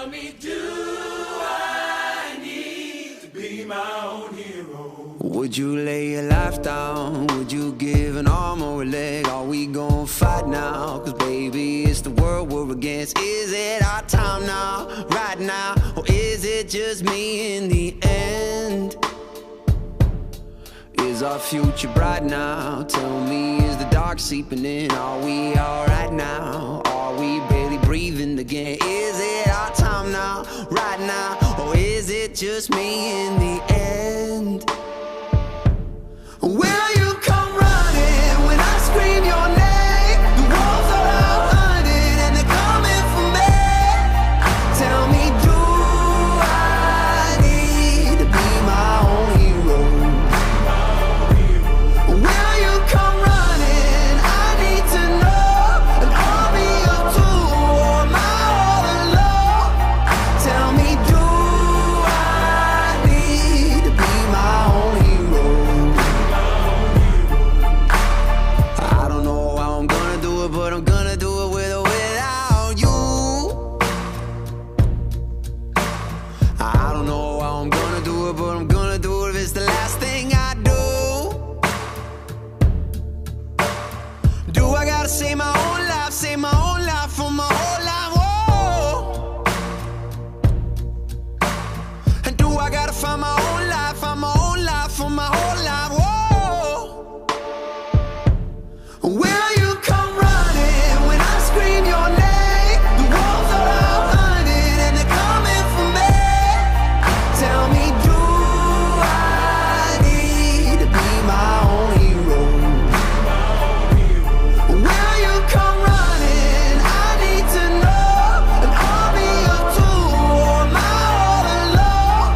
Tell me, do I need to be my own hero? Would you lay your life down? Would you give an arm or a leg? Are we gonna fight now? Cause baby, it's the world we're against. Is it our time now, right now? Or is it just me in the end? Is our future bright now? Tell me, is the dark seeping in? Are we alright now? Are we barely breathing again? Is it our time now, right now? Or is it just me in the end? Will you come running when I scream your name? The wolves are out hunting and they're coming for me. Tell me, do I need to be my own hero? Will you come running? I need to know an army of two, or am I all alone? Tell me, do I need to be my own hero? I don't know how I'm gonna do it, but I'm gonna do it with or without you. I don't know how I'm gonna do it, but I'm gonna do it if it's the last thing I do. Do I gotta save my own life for my whole life? Whoa. And do I gotta find my own life for my whole life? Whoa. Will you come running when I scream your name? The wolves are out hunting and they're coming for me. Tell me, do I need to be my own hero? Will you come running? I need to know an army of two, or am I all alone?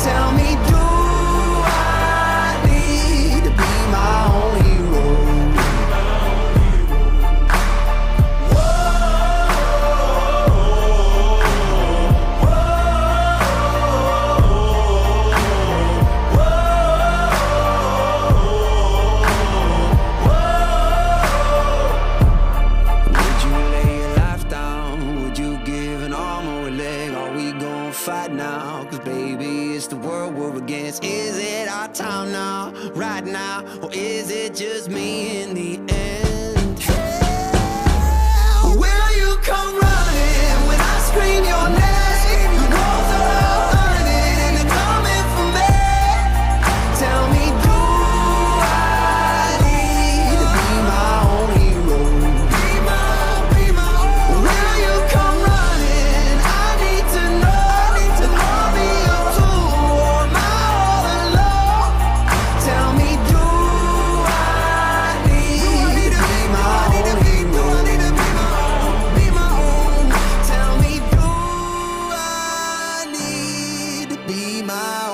Tell me, do I need to be my own hero? Would you lay your life down? Would you give an arm or a leg? Are we gonna fight now? Cause baby, it's the world we're against. Is it our time now, right now? Or is it just me in the end? Will you come running when I scream your name? The wolves are out hunting and they're coming for me. Tell me, do I need to be my own hero? Will you come running? I need to know an army of two, or am I all alone? Tell me, do I need to be my own hero? Tell me, do I need to be my